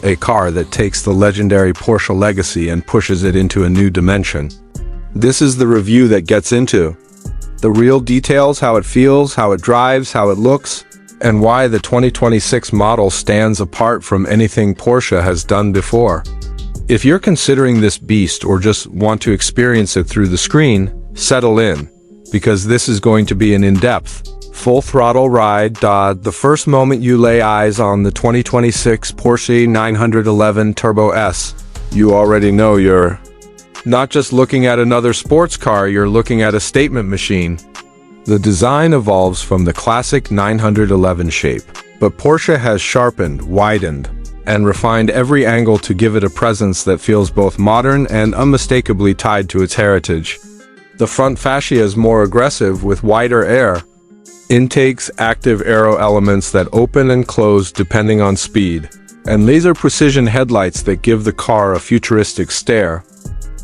a car that takes the legendary Porsche legacy and pushes it into a new dimension. This is the review that gets into the real details, how it feels, how it drives, how it looks, and why the 2026 model stands apart from anything Porsche has done before. If you're considering this beast or just want to experience it through the screen, settle in, because this is going to be an in-depth, full-throttle ride. The first moment you lay eyes on the 2026 Porsche 911 Turbo S, you already know you're not just looking at another sports car, you're looking at a statement machine. The design evolves from the classic 911 shape, but Porsche has sharpened, widened, and refined every angle to give it a presence that feels both modern and unmistakably tied to its heritage. The front fascia is more aggressive with wider air intakes, active aero elements that open and close depending on speed, and laser precision headlights that give the car a futuristic stare.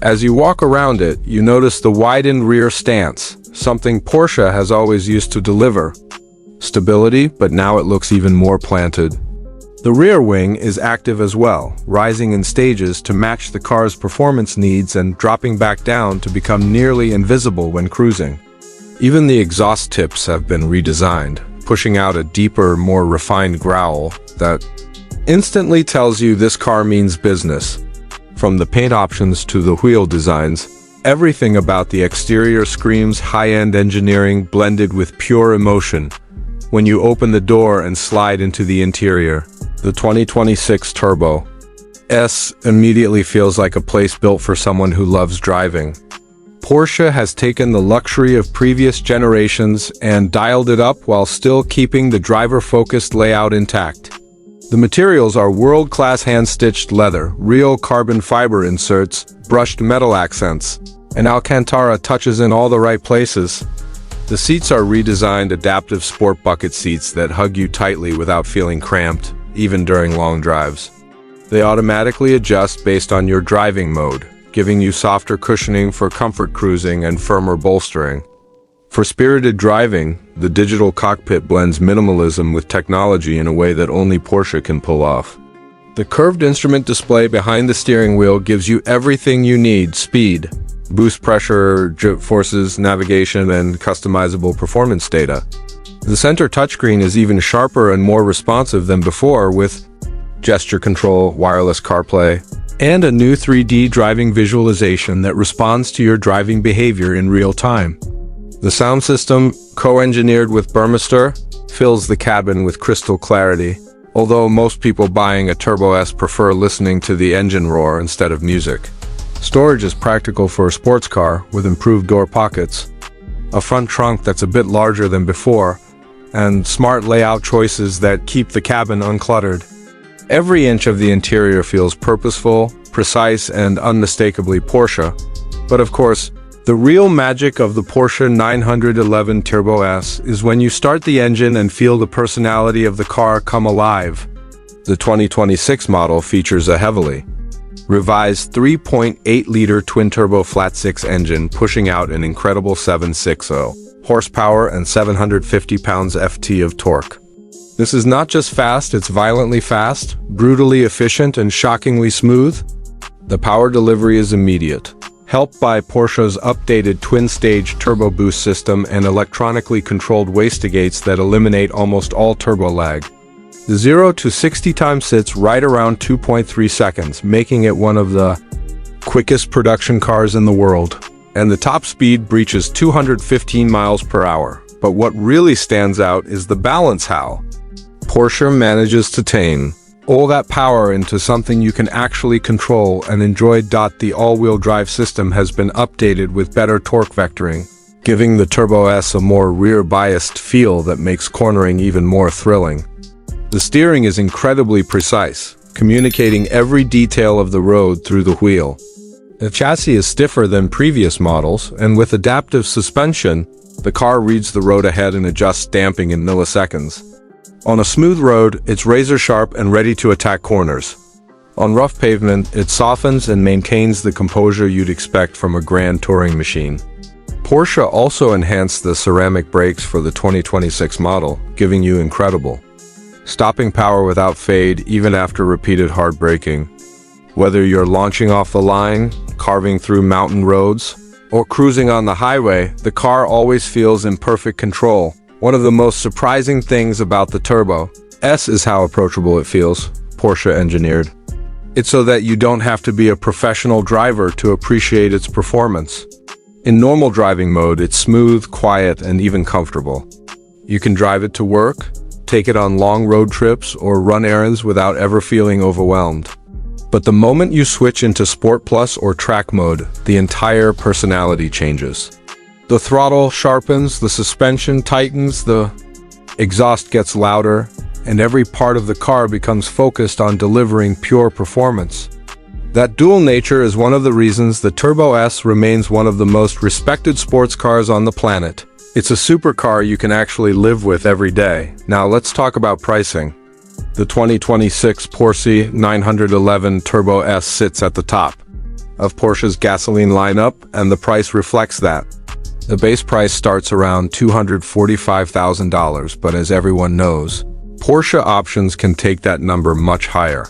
As you walk around it, you notice the widened rear stance, something Porsche has always used to deliver stability, but now it looks even more planted. The rear wing is active as well, rising in stages to match the car's performance needs and dropping back down to become nearly invisible when cruising. Even the exhaust tips have been redesigned, pushing out a deeper, more refined growl that instantly tells you this car means business. From the paint options to the wheel designs, everything about the exterior screams high-end engineering blended with pure emotion. When you open the door and slide into the interior, the 2026 Turbo S immediately feels like a place built for someone who loves driving. Porsche has taken the luxury of previous generations and dialed it up while still keeping the driver-focused layout intact. The materials are world-class hand-stitched leather, real carbon fiber inserts, brushed metal accents, and Alcantara touches in all the right places. The seats are redesigned adaptive sport bucket seats that hug you tightly without feeling cramped, even during long drives. They automatically adjust based on your driving mode, giving you softer cushioning for comfort cruising and firmer bolstering. For spirited driving, the digital cockpit blends minimalism with technology in a way that only Porsche can pull off. The curved instrument display behind the steering wheel gives you everything you need: speed, boost pressure, forces, navigation, and customizable performance data. The center touchscreen is even sharper and more responsive than before, with gesture control, wireless CarPlay, and a new 3D driving visualization that responds to your driving behavior in real time. The sound system, co-engineered with Burmester, fills the cabin with crystal clarity, although most people buying a Turbo S prefer listening to the engine roar instead of music. Storage is practical for a sports car with improved door pockets, a front trunk that's a bit larger than before, and smart layout choices that keep the cabin uncluttered. Every inch of the interior feels purposeful, precise, and unmistakably Porsche. But of course, the real magic of the Porsche 911 Turbo S is when you start the engine and feel the personality of the car come alive. The 2026 model features a heavily revised 3.8-liter twin-turbo flat-six engine pushing out an incredible 760 horsepower and 750 pounds-ft of torque. This is not just fast, it's violently fast, brutally efficient, and shockingly smooth. The power delivery is immediate, helped by Porsche's updated twin-stage turbo boost system and electronically controlled wastegates that eliminate almost all turbo lag. The 0 to 60 time sits right around 2.3 seconds, making it one of the quickest production cars in the world. And the top speed breaches 215 miles per hour. But what really stands out is the balance how Porsche manages to tame all that power into something you can actually control and enjoy. The all-wheel drive system has been updated with better torque vectoring, giving the Turbo S a more rear-biased feel that makes cornering even more thrilling. The steering is incredibly precise, communicating every detail of the road through the wheel. The chassis is stiffer than previous models, and with adaptive suspension, the car reads the road ahead and adjusts damping in milliseconds. On a smooth road, it's razor-sharp and ready to attack corners. On rough pavement, it softens and maintains the composure you'd expect from a grand touring machine. Porsche also enhanced the ceramic brakes for the 2026 model, giving you incredible stopping power without fade even after repeated hard braking. Whether you're launching off the line, carving through mountain roads, or cruising on the highway, the car always feels in perfect control. One of the most surprising things about the Turbo S is how approachable it feels, Porsche engineered. It's so that you don't have to be a professional driver to appreciate its performance. In normal driving mode, it's smooth, quiet, and even comfortable. You can drive it to work, take it on long road trips, or run errands without ever feeling overwhelmed. But the moment you switch into Sport Plus or Track mode, the entire personality changes. The throttle sharpens, the suspension tightens, the exhaust gets louder, and every part of the car becomes focused on delivering pure performance. That dual nature is one of the reasons the Turbo S remains one of the most respected sports cars on the planet. It's a supercar you can actually live with every day. Now let's talk about pricing. The 2026 Porsche 911 Turbo S sits at the top of Porsche's gasoline lineup, and the price reflects that. The base price starts around $245,000, but as everyone knows, Porsche options can take that number much higher.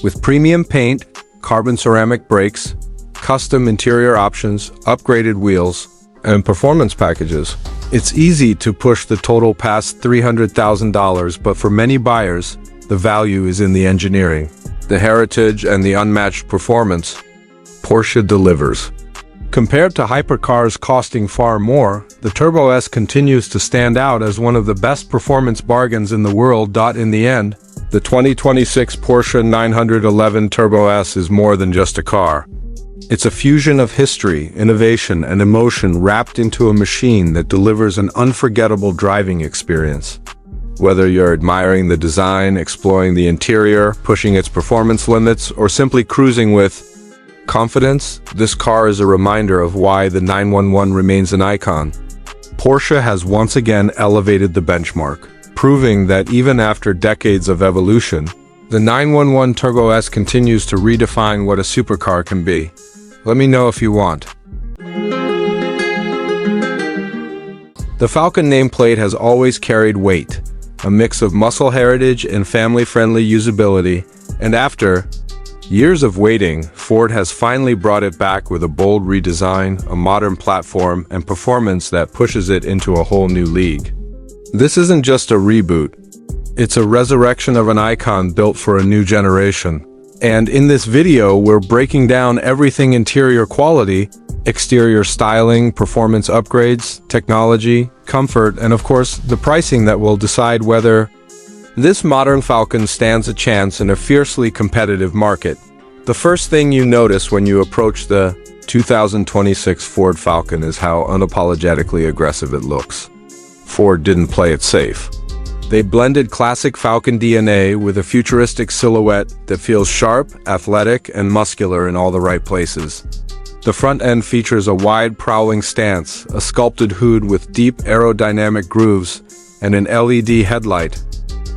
With premium paint, carbon ceramic brakes, custom interior options, upgraded wheels, and performance packages, it's easy to push the total past $300,000, but for many buyers, the value is in the engineering, the heritage, and the unmatched performance Porsche delivers. Compared to hypercars costing far more, the Turbo S continues to stand out as one of the best performance bargains in the world. In the end, the 2026 Porsche 911 Turbo S is more than just a car. It's a fusion of history, innovation, and emotion wrapped into a machine that delivers an unforgettable driving experience. Whether you're admiring the design, exploring the interior, pushing its performance limits, or simply cruising with confidence, this car is a reminder of why the 911 remains an icon. Porsche has once again elevated the benchmark, proving that even after decades of evolution, the 911 Turbo S continues to redefine what a supercar can be. Let me know if you want. The Falcon nameplate has always carried weight, a mix of muscle heritage and family-friendly usability, and after years of waiting, Ford has finally brought it back with a bold redesign, a modern platform, and performance that pushes it into a whole new league. This isn't just a reboot. It's a resurrection of an icon built for a new generation. And in this video, we're breaking down everything interior quality, exterior styling, performance upgrades, technology, comfort, and of course, the pricing that will decide whether this modern Falcon stands a chance in a fiercely competitive market. The first thing you notice when you approach the 2026 Ford Falcon is how unapologetically aggressive it looks. Ford didn't play it safe. They blended classic Falcon DNA with a futuristic silhouette that feels sharp, athletic, and muscular in all the right places. The front end features a wide, prowling stance, a sculpted hood with deep aerodynamic grooves, and an LED headlight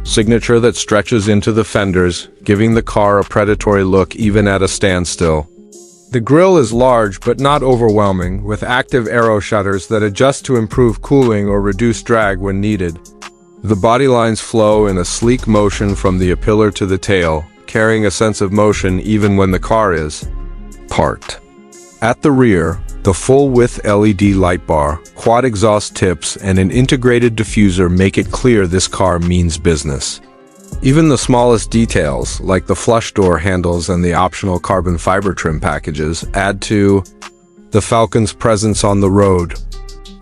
signature that stretches into the fenders, giving the car a predatory look even at a standstill. The grille is large but not overwhelming, with active aero shutters that adjust to improve cooling or reduce drag when needed. The body lines flow in a sleek motion from the pillar to the tail, carrying a sense of motion even when the car is parked. At the rear, the full-width LED light bar, quad exhaust tips, and an integrated diffuser make it clear this car means business. Even the smallest details, like the flush door handles and the optional carbon fiber trim packages, add to the Falcon's presence on the road.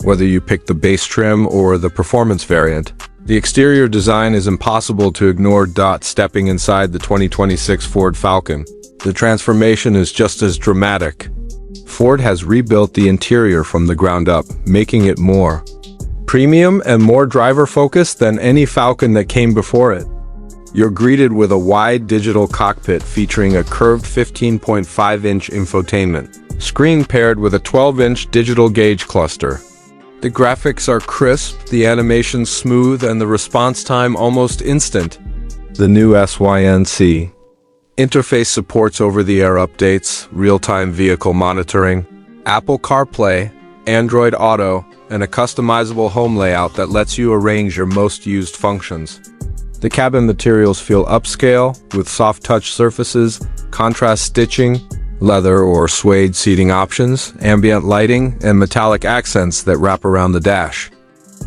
Whether you pick the base trim or the performance variant, the exterior design is impossible to ignore. Stepping inside the 2026 Ford Falcon, the transformation is just as dramatic. Ford has rebuilt the interior from the ground up, making it more premium and more driver-focused than any Falcon that came before it. You're greeted with a wide digital cockpit featuring a curved 15.5-inch infotainment screen paired with a 12-inch digital gauge cluster. The graphics are crisp, the animation smooth, and the response time almost instant. The new SYNC interface supports over-the-air updates, real-time vehicle monitoring, Apple CarPlay, Android Auto, and a customizable home layout that lets you arrange your most used functions. The cabin materials feel upscale, with soft touch surfaces, contrast stitching, leather or suede seating options, ambient lighting, and metallic accents that wrap around the dash.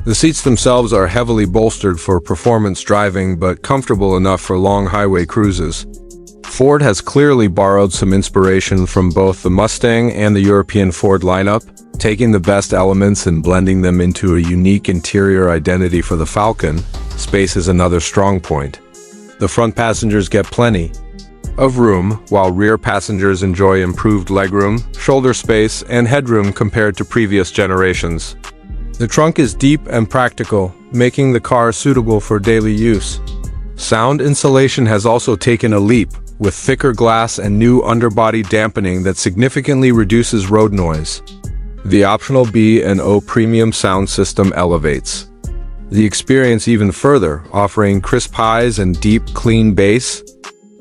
The seats themselves are heavily bolstered for performance driving but comfortable enough for long highway cruises. Ford has clearly borrowed some inspiration from both the Mustang and the European Ford lineup, taking the best elements and blending them into a unique interior identity for the Falcon. Space is another strong point. The front passengers get plenty of room, while rear passengers enjoy improved legroom, shoulder space, and headroom compared to previous generations. The trunk is deep and practical, making the car suitable for daily use. Sound insulation has also taken a leap, with thicker glass and new underbody dampening that significantly reduces road noise. The optional B&O premium sound system elevates the experience even further, offering crisp highs and deep, clean bass.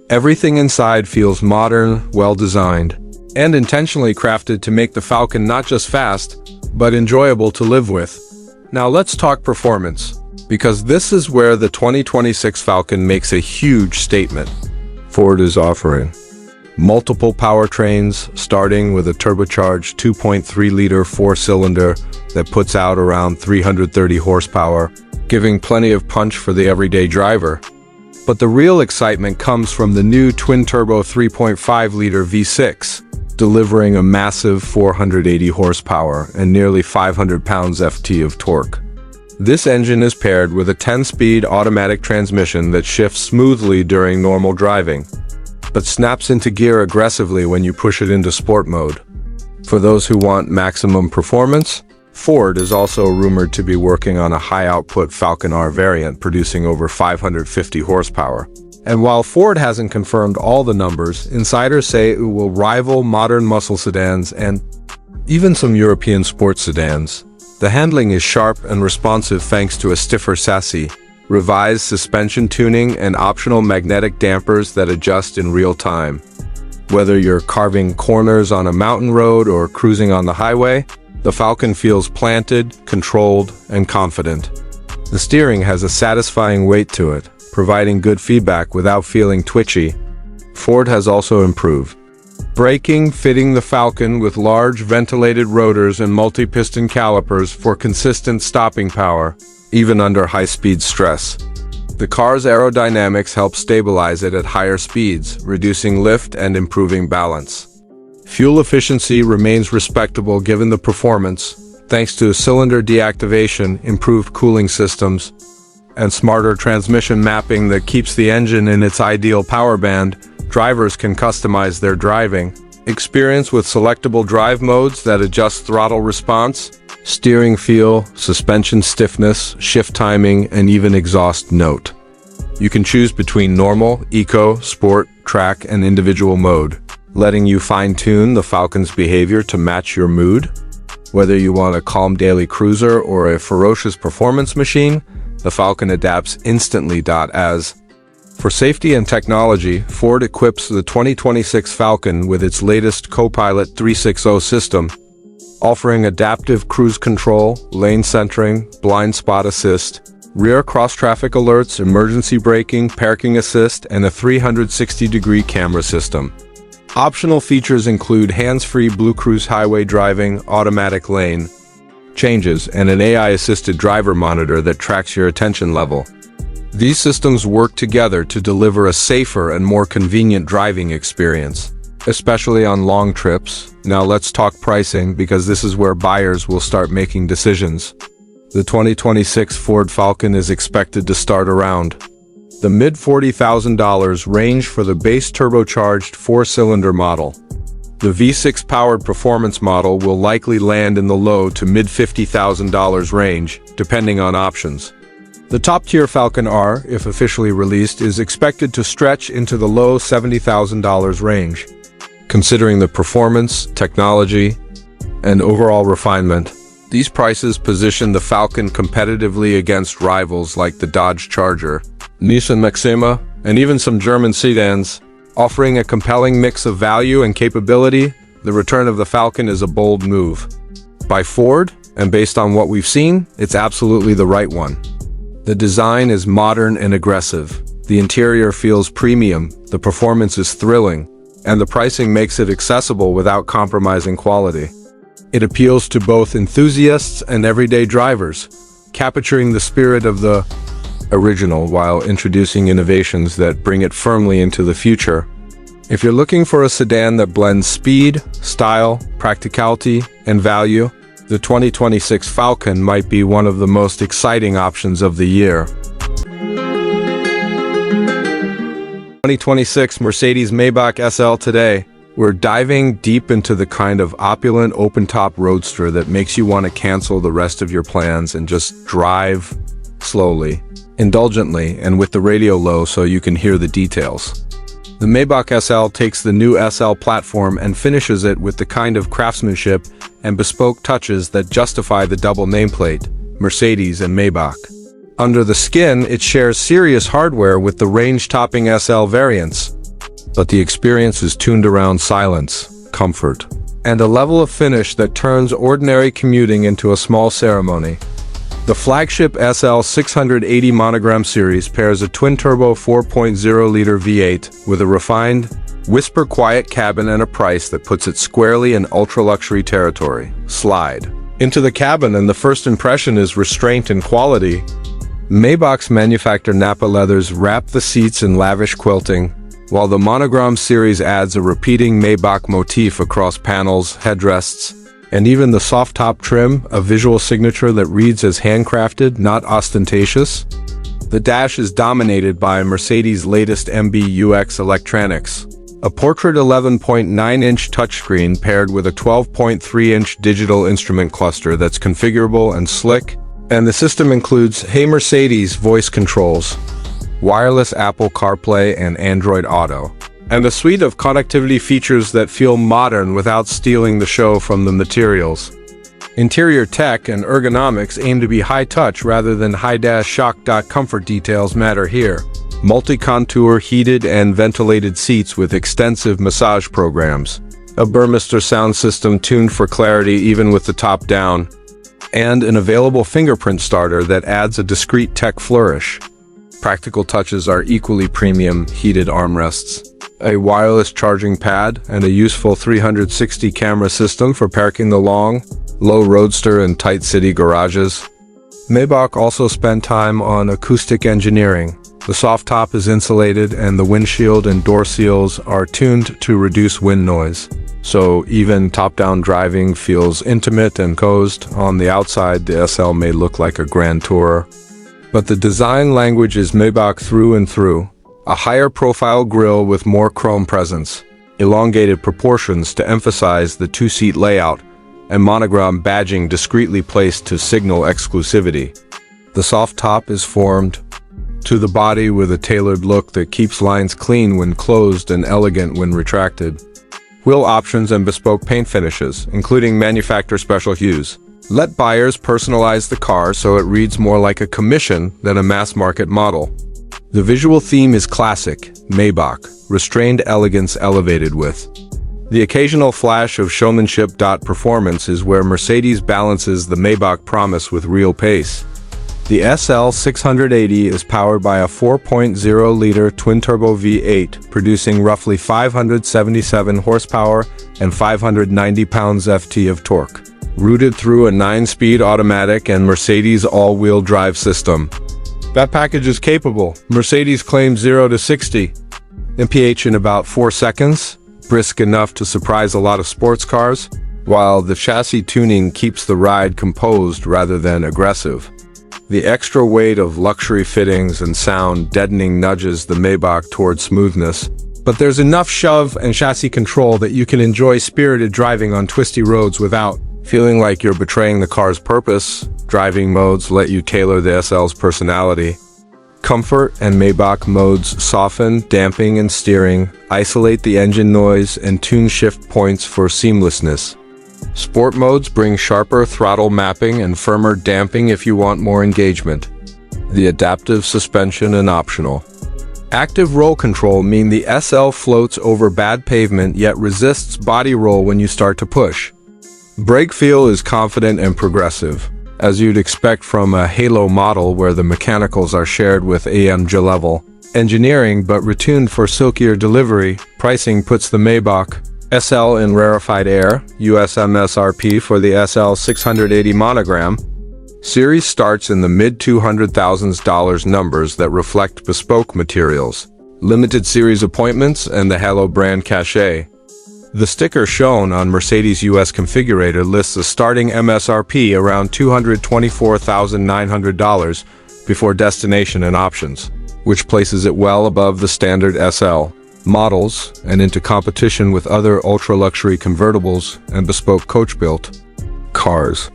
Everything inside feels modern, well-designed, and intentionally crafted to make the Falcon not just fast, but enjoyable to live with. Now let's talk performance, because this is where the 2026 Falcon makes a huge statement. Ford is offering multiple powertrains, starting with a turbocharged 2.3-liter four-cylinder that puts out around 330 horsepower, giving plenty of punch for the everyday driver. But the real excitement comes from the new twin-turbo 3.5-liter V6, delivering a massive 480 horsepower and nearly 500 pounds-ft of torque. This engine is paired with a 10-speed automatic transmission that shifts smoothly during normal driving, but snaps into gear aggressively when you push it into sport mode. For those who want maximum performance, Ford is also rumored to be working on a high-output Falcon R variant producing over 550 horsepower. And while Ford hasn't confirmed all the numbers, insiders say it will rival modern muscle sedans and even some European sports sedans. The handling is sharp and responsive thanks to a stiffer chassis, revised suspension tuning, and optional magnetic dampers that adjust in real time. Whether you're carving corners on a mountain road or cruising on the highway, the Falcon feels planted, controlled, and confident. The steering has a satisfying weight to it, providing good feedback without feeling twitchy. Ford has also improved braking, fitting the Falcon with large ventilated rotors and multi-piston calipers for consistent stopping power, even under high-speed stress. The car's aerodynamics help stabilize it at higher speeds, reducing lift and improving balance. Fuel efficiency remains respectable given the performance, thanks to cylinder deactivation, improved cooling systems, and smarter transmission mapping that keeps the engine in its ideal power band. Drivers can customize their driving experience with selectable drive modes that adjust throttle response, steering feel, suspension stiffness, shift timing, and even exhaust note. You can choose between normal, eco, sport, track, and individual mode, letting you fine-tune the Falcon's behavior to match your mood. Whether you want a calm daily cruiser or a ferocious performance machine, the Falcon adapts instantly. For safety and technology, Ford equips the 2026 Falcon with its latest Co-Pilot 360 system, offering adaptive cruise control, lane centering, blind spot assist, rear cross-traffic alerts, emergency braking, parking assist, and a 360-degree camera system. Optional features include hands-free Blue Cruise highway driving, automatic lane changes, and an AI-assisted driver monitor that tracks your attention level. These systems work together to deliver a safer and more convenient driving experience, especially on long trips. Now let's talk pricing, because this is where buyers will start making decisions. The 2026 Ford Falcon is expected to start around the mid-$40,000 range for the base turbocharged four-cylinder model. The V6 powered performance model will likely land in the low to mid-$50,000 range, depending on options. The top-tier Falcon R, if officially released, is expected to stretch into the low $70,000 range. Considering the performance, technology, and overall refinement, these prices position the Falcon competitively against rivals like the Dodge Charger, Nissan Maxima, and even some German sedans. Offering a compelling mix of value and capability, the return of the Falcon is a bold move by Ford, and based on what we've seen, it's absolutely the right one. The design is modern and aggressive. The interior feels premium, the performance is thrilling, and the pricing makes it accessible without compromising quality. It appeals to both enthusiasts and everyday drivers, capturing the spirit of the original while introducing innovations that bring it firmly into the future. If you're looking for a sedan that blends speed, style, practicality, and value, the 2026 Falcon might be one of the most exciting options of the year. 2026 Mercedes Maybach SL today. We're diving deep into the kind of opulent open-top roadster that makes you want to cancel the rest of your plans and just drive slowly, indulgently, and with the radio low so you can hear the details. The Maybach SL takes the new SL platform and finishes it with the kind of craftsmanship and bespoke touches that justify the double nameplate, Mercedes and Maybach. Under the skin, it shares serious hardware with the range-topping SL variants, but the experience is tuned around silence, comfort, and a level of finish that turns ordinary commuting into a small ceremony. The flagship SL 680 monogram series pairs a twin-turbo 4.0-liter V8 with a refined, whisper-quiet cabin and a price that puts it squarely in ultra-luxury territory. Slide into the cabin and the first impression is restraint and quality. Maybach's manufactured Napa leathers wrap the seats in lavish quilting, while the monogram series adds a repeating Maybach motif across panels, headrests, and even the soft-top trim, a visual signature that reads as handcrafted, not ostentatious. The dash is dominated by Mercedes' latest MBUX electronics, a portrait 11.9-inch touchscreen paired with a 12.3-inch digital instrument cluster that's configurable and slick, and the system includes Hey Mercedes voice controls, wireless Apple CarPlay and Android Auto, and a suite of connectivity features that feel modern without stealing the show from the materials. Interior tech and ergonomics aim to be high-touch rather than high-dash shock. Comfort details matter here. Multi-contour heated and ventilated seats with extensive massage programs, a Burmester sound system tuned for clarity even with the top down, and an available fingerprint starter that adds a discreet tech flourish. Practical touches are equally premium: heated armrests, a wireless charging pad, and a useful 360 camera system for parking the long, low roadster in tight city garages. Maybach also spent time on acoustic engineering. The soft top is insulated and the windshield and door seals are tuned to reduce wind noise, so even top-down driving feels intimate and cozy. On the outside, the SL may look like a grand tourer, but the design language is Maybach through and through. A higher profile grille with more chrome presence, elongated proportions to emphasize the two-seat layout, and monogram badging discreetly placed to signal exclusivity. The soft top is formed to the body with a tailored look that keeps lines clean when closed and elegant when retracted. Wheel options and bespoke paint finishes, including manufacturer special hues, let buyers personalize the car so it reads more like a commission than a mass-market model. The visual theme is classic, Maybach, restrained elegance elevated with the occasional flash of showmanship. Performance is where Mercedes balances the Maybach promise with real pace. The SL 680 is powered by a 4.0-liter twin-turbo V8, producing roughly 577 horsepower and 590 pounds-ft of torque, routed through a 9-speed automatic and Mercedes all-wheel drive system. That package is capable. Mercedes claims 0 to 60 mph in about 4 seconds, brisk enough to surprise a lot of sports cars, while the chassis tuning keeps the ride composed rather than aggressive. The extra weight of luxury fittings and sound deadening nudges the Maybach toward smoothness, but there's enough shove and chassis control that you can enjoy spirited driving on twisty roads without feeling like you're betraying the car's purpose. Driving modes let you tailor the SL's personality. Comfort and Maybach modes soften, damping, and steering, isolate the engine noise, and tune shift points for seamlessness. Sport modes bring sharper throttle mapping and firmer damping if you want more engagement. The adaptive suspension and optional. Active roll control mean the SL floats over bad pavement yet resists body roll when you start to push. Brake feel is confident and progressive. as you'd expect from a halo model where the mechanicals are shared with AMG level engineering but retuned for silkier delivery. Pricing puts the Maybach SL in rarefied air. US MSRP for the SL 680 monogram series starts in the mid-$200,000s numbers that reflect bespoke materials, limited series appointments, and the Halo brand cachet. The sticker shown on Mercedes US configurator lists a starting MSRP around $224,900 before destination and options, which places it well above the standard SL models and into competition with other ultra-luxury convertibles and bespoke coach-built cars.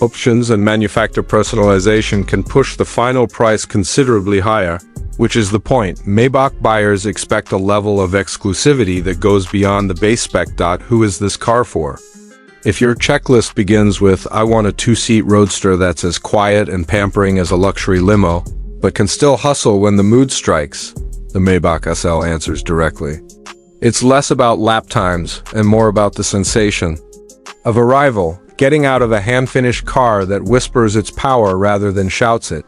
Options and manufacturer personalization can push the final price considerably higher, which is the point. Maybach buyers expect a level of exclusivity that goes beyond the base spec. Who is this car for? If your checklist begins with, I want a two-seat roadster that's as quiet and pampering as a luxury limo, but can still hustle when the mood strikes, the Maybach SL answers directly. It's less about lap times and more about the sensation of arrival, getting out of a hand-finished car that whispers its power rather than shouts it.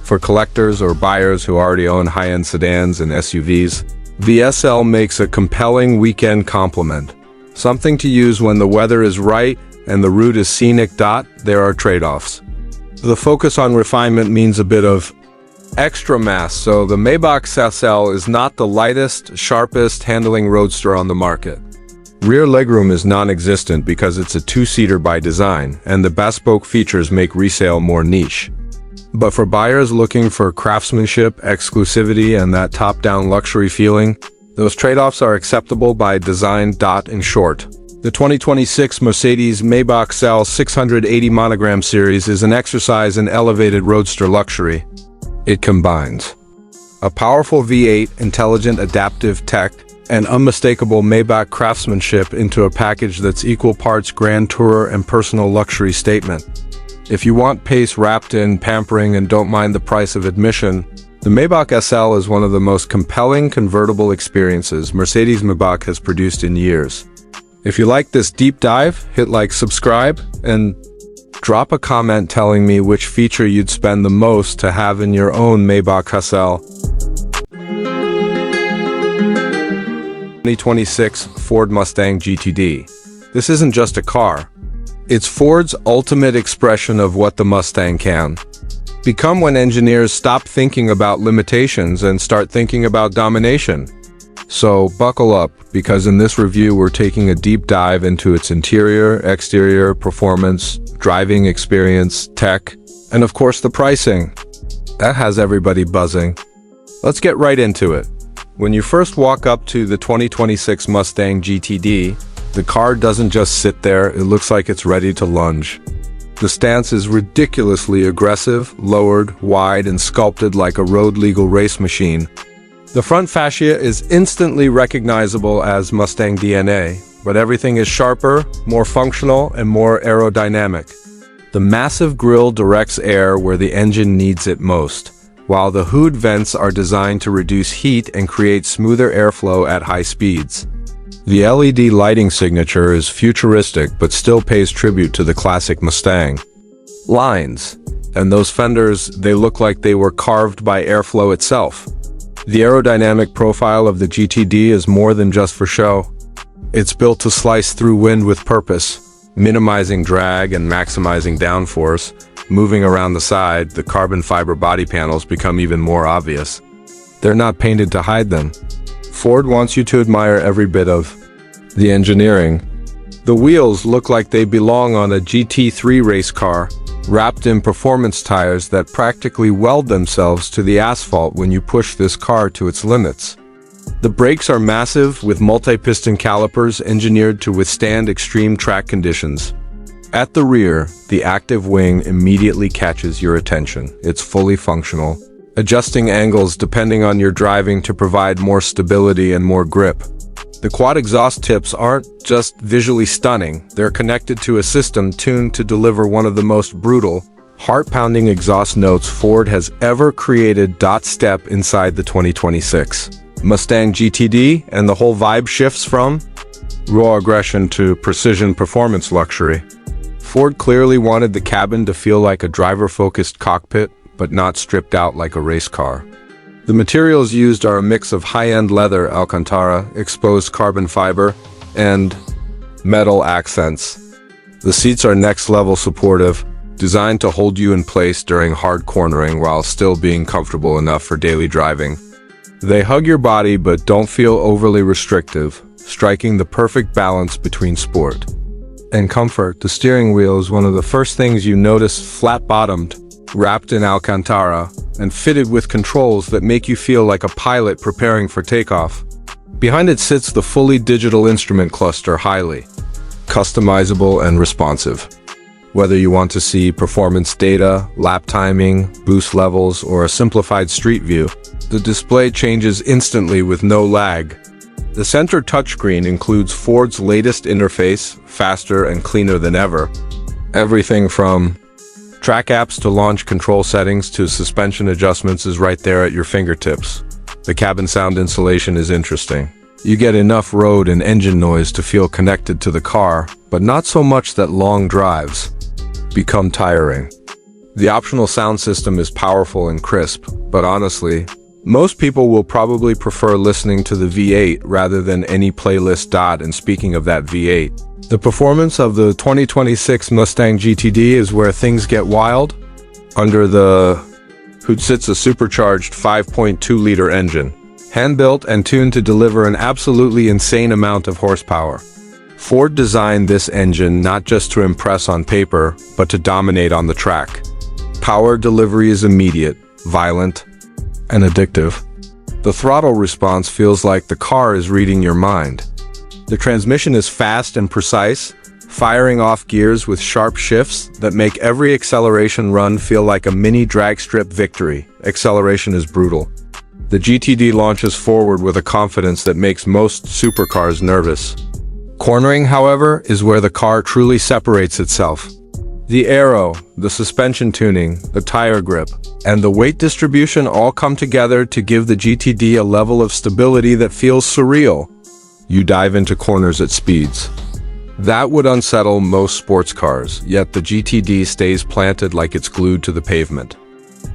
For collectors or buyers who already own high-end sedans and SUVs, the SL makes a compelling weekend complement. Something to use when the weather is right and the route is scenic. There are trade-offs. The focus on refinement means a bit of extra mass, so the Maybach SL is not the lightest, sharpest handling roadster on the market. Rear legroom is non-existent because it's a two-seater by design, and the bespoke features make resale more niche. But for buyers looking for craftsmanship, exclusivity, and that top-down luxury feeling, those trade-offs are acceptable by design. In short, the 2026 Mercedes Maybach SL 680 monogram series is an exercise in elevated roadster luxury. It combines a powerful V8, intelligent adaptive tech, and unmistakable Maybach craftsmanship into a package that's equal parts grand tourer and personal luxury statement. If you want pace wrapped in pampering and don't mind the price of admission, the Maybach SL is one of the most compelling convertible experiences Mercedes Maybach has produced in years. If you like this deep dive, hit like, subscribe, and drop a comment telling me which feature you'd spend the most to have in your own Maybach SL. 2026 Ford Mustang GTD. This isn't just a car. It's Ford's ultimate expression of what the Mustang can become when engineers stop thinking about limitations and start thinking about domination. So buckle up, because in this review we're taking a deep dive into its interior, exterior, performance, driving experience, tech, and of course the pricing. That has everybody buzzing. Let's get right into it. When you first walk up to the 2026 Mustang GTD, the car doesn't just sit there, it looks like it's ready to lunge. The stance is ridiculously aggressive, lowered, wide, and sculpted like a road-legal race machine. The front fascia is instantly recognizable as Mustang DNA, but everything is sharper, more functional, and more aerodynamic. The massive grille directs air where the engine needs it most, while the hood vents are designed to reduce heat and create smoother airflow at high speeds. The LED lighting signature is futuristic but still pays tribute to the classic Mustang lines, and those fenders, they look like they were carved by airflow itself. The aerodynamic profile of the GTD is more than just for show. It's built to slice through wind with purpose, minimizing drag and maximizing downforce. Moving around the side, the carbon fiber body panels become even more obvious. They're not painted to hide them. Ford wants you to admire every bit of the engineering. The wheels look like they belong on a GT3 race car, wrapped in performance tires that practically weld themselves to the asphalt when you push this car to its limits. The brakes are massive, with multi-piston calipers engineered to withstand extreme track conditions. At the rear, the active wing immediately catches your attention. It's fully functional, adjusting angles depending on your driving to provide more stability and more grip. The quad exhaust tips aren't just visually stunning, they're connected to a system tuned to deliver one of the most brutal, heart-pounding exhaust notes Ford has ever created. Step inside the 2026 Mustang GTD, and the whole vibe shifts from raw aggression to precision performance luxury. Ford clearly wanted the cabin to feel like a driver-focused cockpit, but not stripped out like a race car. The materials used are a mix of high-end leather Alcantara, exposed carbon fiber, and metal accents. The seats are next-level supportive, designed to hold you in place during hard cornering while still being comfortable enough for daily driving. They hug your body but don't feel overly restrictive, striking the perfect balance between sport and comfort. The steering wheel is one of the first things you notice, flat-bottomed, wrapped in Alcantara, and fitted with controls that make you feel like a pilot preparing for takeoff. Behind it sits the fully digital instrument cluster, highly customizable and responsive. Whether you want to see performance data, lap timing, boost levels, or a simplified street view, the display changes instantly with no lag. The center touchscreen includes Ford's latest interface, faster and cleaner than ever. Everything from track apps to launch control settings to suspension adjustments is right there at your fingertips. The cabin sound insulation is interesting. You get enough road and engine noise to feel connected to the car, but not so much that long drives become tiring. The optional sound system is powerful and crisp, but honestly, most people will probably prefer listening to the V8 rather than any playlist. And speaking of that V8, the performance of the 2026 Mustang GTD is where things get wild. Under the hood sits a supercharged 5.2-liter engine, hand-built and tuned to deliver an absolutely insane amount of horsepower. Ford designed this engine not just to impress on paper, but to dominate on the track. Power delivery is immediate, violent, and addictive. The throttle response feels like the car is reading your mind. The transmission is fast and precise, firing off gears with sharp shifts that make every acceleration run feel like a mini drag strip victory. Acceleration is brutal. The GTD launches forward with a confidence that makes most supercars nervous. Cornering, however, is where the car truly separates itself. The aero, the suspension tuning, the tire grip, and the weight distribution all come together to give the GTD a level of stability that feels surreal. You dive into corners at speeds that would unsettle most sports cars, yet the GTD stays planted like it's glued to the pavement.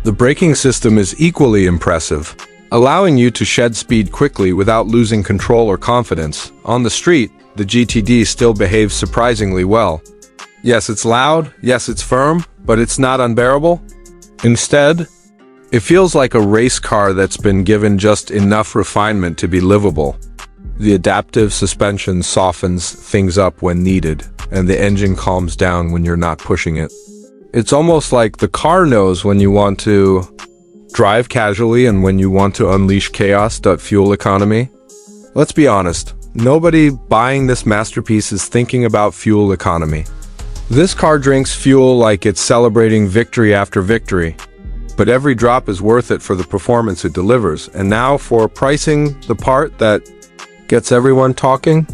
The braking system is equally impressive, allowing you to shed speed quickly without losing control or confidence. On the street, the GTD still behaves surprisingly well. Yes, it's loud, yes, it's firm, but it's not unbearable. Instead, it feels like a race car that's been given just enough refinement to be livable. The adaptive suspension softens things up when needed, and the engine calms down when you're not pushing it. It's almost like the car knows when you want to drive casually and when you want to unleash chaos. Fuel economy? Let's be honest, nobody buying this masterpiece is thinking about fuel economy. This car drinks fuel like it's celebrating victory after victory. But every drop is worth it for the performance it delivers. And now for pricing, the part that gets everyone talking.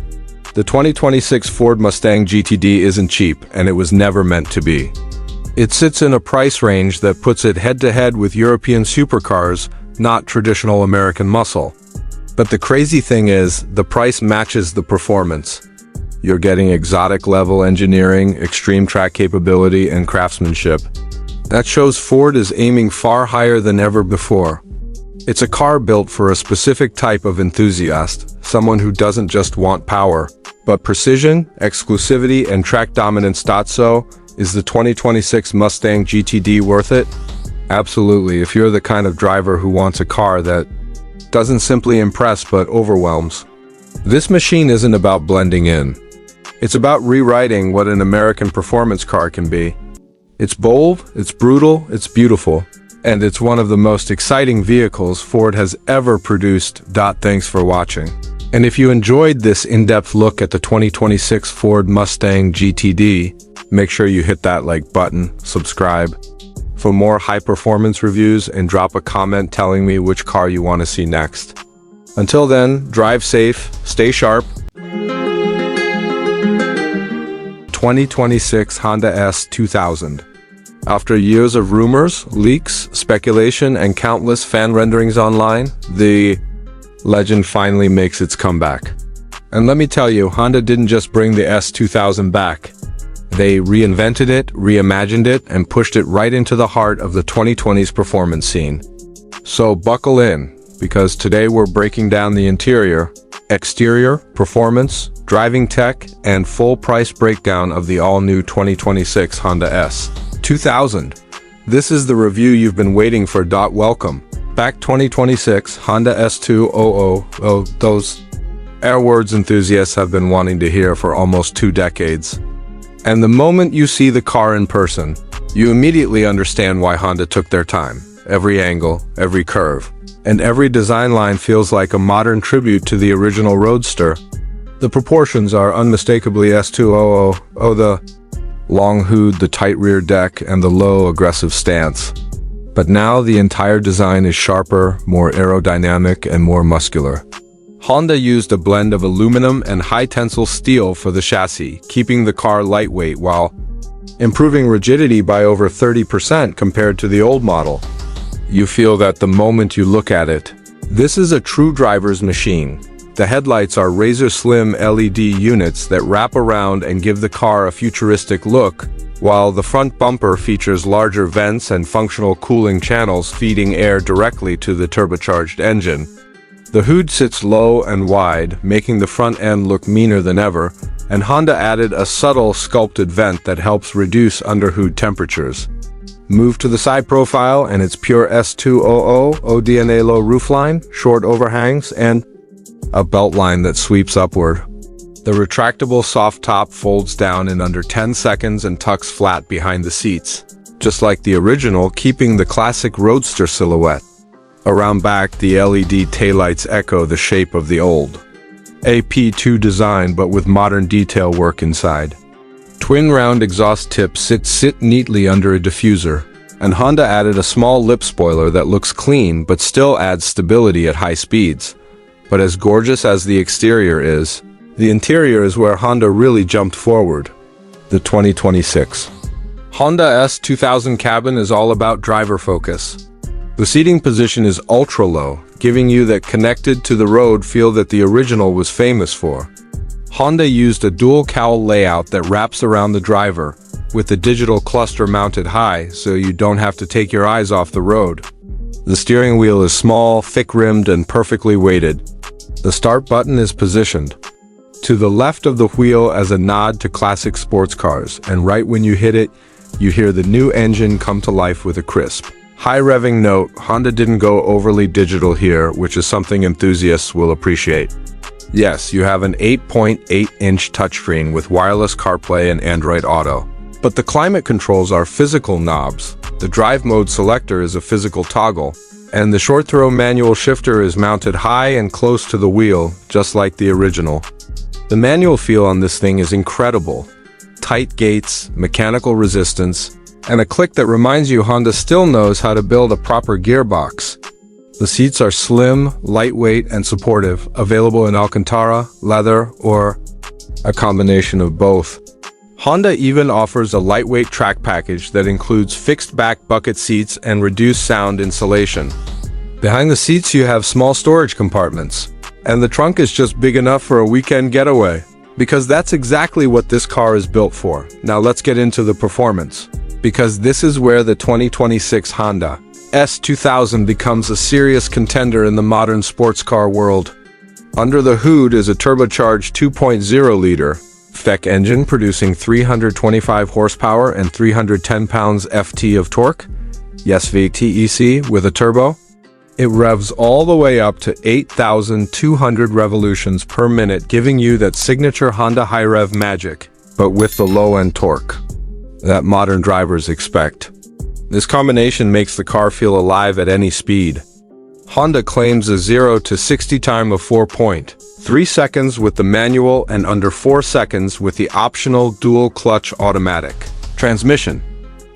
The 2026 Ford Mustang GTD isn't cheap, and it was never meant to be. It sits in a price range that puts it head-to-head with European supercars, not traditional American muscle. But the crazy thing is, the price matches the performance. You're getting exotic-level engineering, extreme track capability, and craftsmanship. That shows Ford is aiming far higher than ever before. It's a car built for a specific type of enthusiast, someone who doesn't just want power, but precision, exclusivity, and track dominance. So, is the 2026 Mustang GTD worth it? Absolutely, if you're the kind of driver who wants a car that doesn't simply impress but overwhelms. This machine isn't about blending in. It's about rewriting what an American performance car can be. It's bold, it's brutal, it's beautiful, and it's one of the most exciting vehicles Ford has ever produced. Thanks for watching. And if you enjoyed this in-depth look at the 2026 Ford Mustang GTD, make sure you hit that like button, subscribe for more high-performance reviews, and drop a comment telling me which car you want to see next. Until then, drive safe, stay sharp. 2026 Honda S2000. After years of rumors, leaks, speculation, and countless fan renderings online, the legend finally makes its comeback. And let me tell you, Honda didn't just bring the S2000 back. They reinvented it, reimagined it, and pushed it right into the heart of the 2020s performance scene. So buckle in, because today we're breaking down the interior, exterior, performance, driving tech, and full price breakdown of the all-new 2026 Honda S2000. This is the review you've been waiting for. Welcome back. 2026 Honda S2000. Those air words enthusiasts have been wanting to hear for almost 2 decades. And the moment you see the car in person, you immediately understand why Honda took their time. Every angle, every curve, and every design line feels like a modern tribute to the original Roadster. The proportions are unmistakably S2000, the long hood, the tight rear deck, and the low, aggressive stance. But now the entire design is sharper, more aerodynamic, and more muscular. Honda used a blend of aluminum and high-tensile steel for the chassis, keeping the car lightweight while improving rigidity by over 30% compared to the old model. You feel that the moment you look at it. This is a true driver's machine. The headlights are razor-slim LED units that wrap around and give the car a futuristic look, while the front bumper features larger vents and functional cooling channels feeding air directly to the turbocharged engine. The hood sits low and wide, making the front end look meaner than ever, and Honda added a subtle sculpted vent that helps reduce underhood temperatures. Move to the side profile and it's pure S2000 ODNA low roofline, short overhangs, and a belt line that sweeps upward. The retractable soft top folds down in under 10 seconds and tucks flat behind the seats, just like the original, keeping the classic Roadster silhouette. Around back, the LED taillights echo the shape of the old AP2 design, but with modern detail work inside. Twin round exhaust tips sit neatly under a diffuser, and Honda added a small lip spoiler that looks clean but still adds stability at high speeds. But as gorgeous as the exterior is, the interior is where Honda really jumped forward. The 2026 Honda S2000 cabin is all about driver focus. The seating position is ultra-low, giving you that connected to the road feel that the original was famous for. Honda used a dual cowl layout that wraps around the driver, with the digital cluster mounted high so you don't have to take your eyes off the road. The steering wheel is small, thick-rimmed, and perfectly weighted. The start button is positioned to the left of the wheel as a nod to classic sports cars, and right when you hit it, you hear the new engine come to life with a crisp, high-revving note. Honda didn't go overly digital here, which is something enthusiasts will appreciate. Yes, you have an 8.8-inch touchscreen with wireless CarPlay and Android Auto. But the climate controls are physical knobs. The drive mode selector is a physical toggle, and the short-throw manual shifter is mounted high and close to the wheel, just like the original. The manual feel on this thing is incredible. Tight gates, mechanical resistance, and a click that reminds you Honda still knows how to build a proper gearbox. The seats are slim, lightweight, and supportive, available in Alcantara, leather, or a combination of both. Honda even offers a lightweight track package that includes fixed back bucket seats and reduced sound insulation. Behind the seats you have small storage compartments, and the trunk is just big enough for a weekend getaway, because that's exactly what this car is built for. Now let's get into the performance, because this is where the 2026 Honda S2000 becomes a serious contender in the modern sports car world. Under the hood is a turbocharged 2.0-liter FEC engine producing 325 horsepower and 310 pounds-ft of torque. Yes, VTEC with a turbo. It revs all the way up to 8,200 revolutions per minute, giving you that signature Honda high rev magic, but with the low-end torque that modern drivers expect. This combination makes the car feel alive at any speed. Honda claims a 0 to 60 time of 4.3 seconds with the manual and under 4 seconds with the optional dual clutch automatic transmission.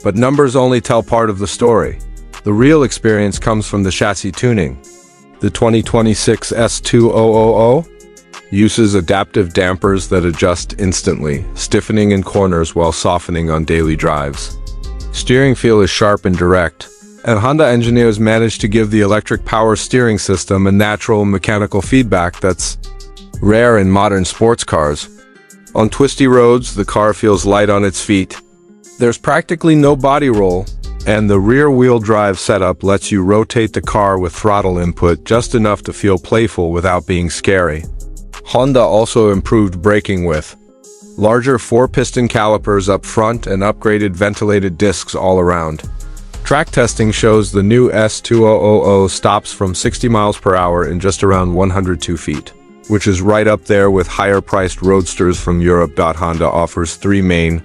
But numbers only tell part of the story. The real experience comes from the chassis tuning. The 2026 S2000 uses adaptive dampers that adjust instantly, stiffening in corners while softening on daily drives. Steering feel is sharp and direct, and Honda engineers managed to give the electric power steering system a natural mechanical feedback that's rare in modern sports cars. On twisty roads, the car feels light on its feet. There's practically no body roll, and the rear-wheel drive setup lets you rotate the car with throttle input just enough to feel playful without being scary. Honda also improved braking with larger 4-piston calipers up front and upgraded ventilated discs all around. Track testing shows the new S2000 stops from 60 miles per hour in just around 102 feet, which is right up there with higher-priced roadsters from Europe. Honda offers 3 main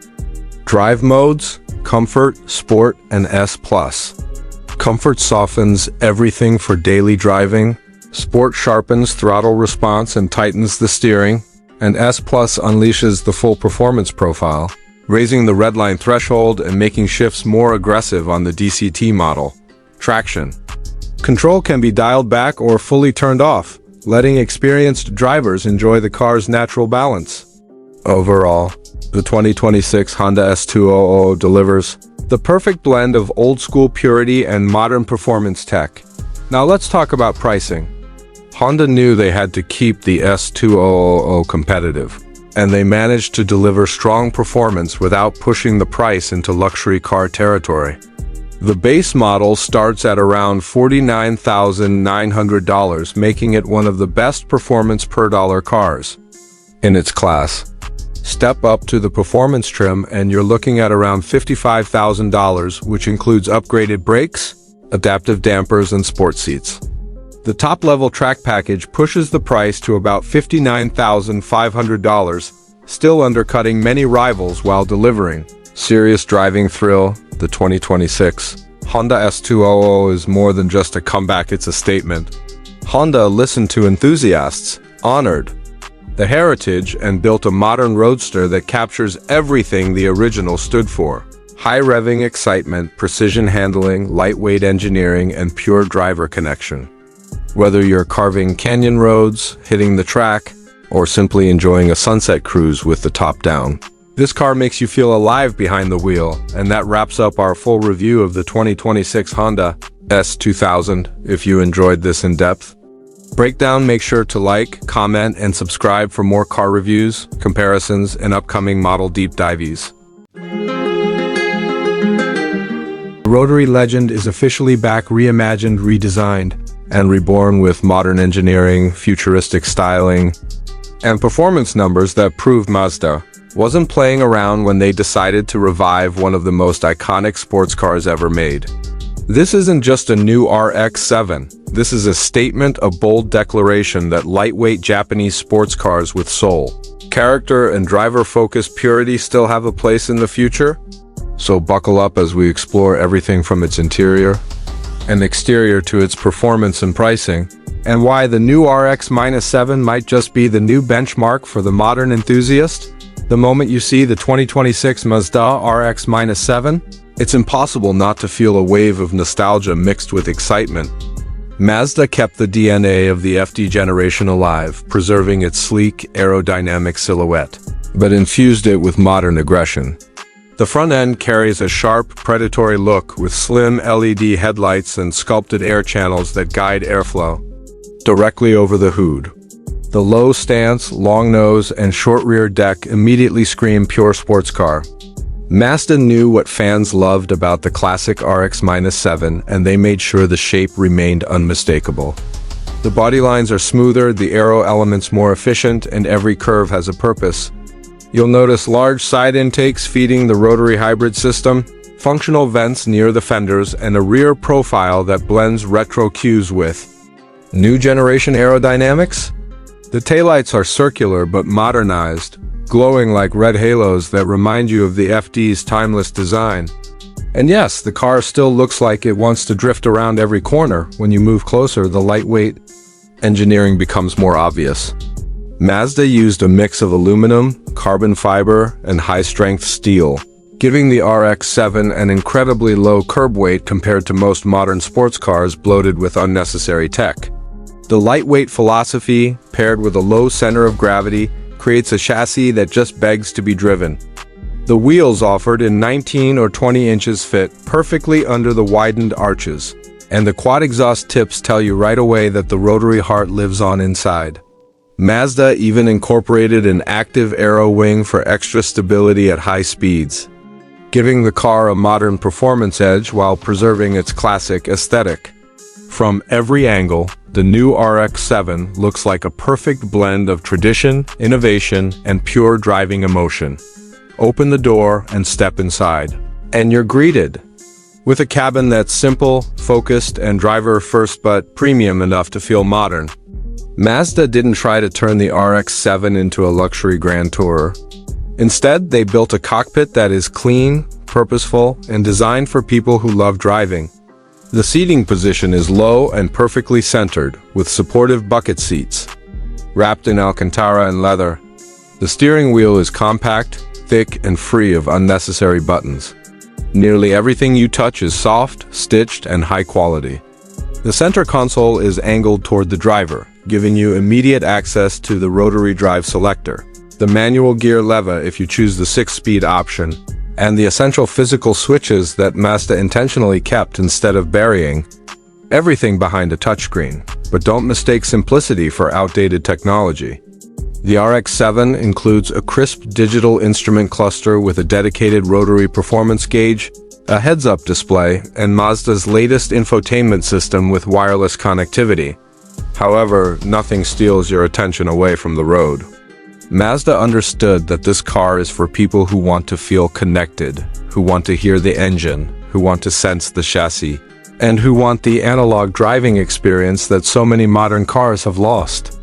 drive modes: Comfort, Sport, and S+. Comfort softens everything for daily driving, Sport sharpens throttle response and tightens the steering, and S+ unleashes the full performance profile, raising the redline threshold and making shifts more aggressive on the DCT model. Traction control can be dialed back or fully turned off, letting experienced drivers enjoy the car's natural balance. Overall, the 2026 Honda S2000 delivers the perfect blend of old-school purity and modern performance tech. Now let's talk about pricing. Honda knew they had to keep the S2000 competitive, and they managed to deliver strong performance without pushing the price into luxury car territory. The base model starts at around $49,900, making it one of the best performance per dollar cars in its class. Step up to the performance trim and you're looking at around $55,000, which includes upgraded brakes, adaptive dampers, and sport seats. The top-level track package pushes the price to about $59,500, still undercutting many rivals while delivering serious driving thrill. The 2026 Honda S2000 is more than just a comeback, it's a statement. Honda listened to enthusiasts, honored the heritage, and built a modern roadster that captures everything the original stood for. High-revving excitement, precision handling, lightweight engineering, and pure driver connection. Whether you're carving canyon roads, hitting the track, or simply enjoying a sunset cruise with the top down, this car makes you feel alive behind the wheel. And that wraps up our full review of the 2026 Honda S2000. If you enjoyed this in-depth breakdown, make sure to like, comment, and subscribe for more car reviews, comparisons, and upcoming model deep dives. The Rotary legend is officially back, reimagined, redesigned, and reborn with modern engineering, futuristic styling, and performance numbers that prove Mazda wasn't playing around when they decided to revive one of the most iconic sports cars ever made. This isn't just a new RX-7. This is a statement, a bold declaration that lightweight Japanese sports cars with soul, character, and driver-focused purity still have a place in the future. So buckle up as we explore everything from its interior and exterior to its performance and pricing, and why the new RX-7 might just be the new benchmark for the modern enthusiast. The moment you see the 2026 Mazda RX-7, it's impossible not to feel a wave of nostalgia mixed with excitement. Mazda kept the DNA of the FD generation alive, preserving its sleek, aerodynamic silhouette, but infused it with modern aggression. The front end carries a sharp, predatory look with slim LED headlights and sculpted air channels that guide airflow directly over the hood. The low stance, long nose, and short rear deck immediately scream pure sports car. Mazda knew what fans loved about the classic RX-7, and they made sure the shape remained unmistakable. The body lines are smoother, the aero elements more efficient, and every curve has a purpose. You'll notice large side intakes feeding the rotary hybrid system, functional vents near the fenders, and a rear profile that blends retro cues with new generation aerodynamics. The taillights are circular but modernized, glowing like red halos that remind you of the FD's timeless design. And yes, the car still looks like it wants to drift around every corner. When you move closer, the lightweight engineering becomes more obvious. Mazda used a mix of aluminum, carbon fiber, and high-strength steel, giving the RX-7 an incredibly low curb weight compared to most modern sports cars bloated with unnecessary tech. The lightweight philosophy, paired with a low center of gravity, creates a chassis that just begs to be driven. The wheels offered in 19 or 20 inches fit perfectly under the widened arches, and the quad exhaust tips tell you right away that the rotary heart lives on inside. Mazda even incorporated an active aero wing for extra stability at high speeds, giving the car a modern performance edge while preserving its classic aesthetic. From every angle, the new RX-7 looks like a perfect blend of tradition, innovation, and pure driving emotion. Open the door and step inside, and you're greeted with a cabin that's simple, focused, and driver-first but premium enough to feel modern. Mazda didn't try to turn the RX-7 into a luxury grand tourer. Instead, they built a cockpit that is clean, purposeful, and designed for people who love driving. The seating position is low and perfectly centered, with supportive bucket seats, wrapped in Alcantara and leather. The steering wheel is compact, thick, and free of unnecessary buttons. Nearly everything you touch is soft, stitched, and high quality. The center console is angled toward the driver, giving you immediate access to the rotary drive selector, the manual gear lever if you choose the 6-speed option, and the essential physical switches that Mazda intentionally kept instead of burying everything behind a touchscreen. But don't mistake simplicity for outdated technology. The RX-7 includes a crisp digital instrument cluster with a dedicated rotary performance gauge, a heads-up display, and Mazda's latest infotainment system with wireless connectivity. However, nothing steals your attention away from the road. Mazda understood that this car is for people who want to feel connected, who want to hear the engine, who want to sense the chassis, and who want the analog driving experience that so many modern cars have lost.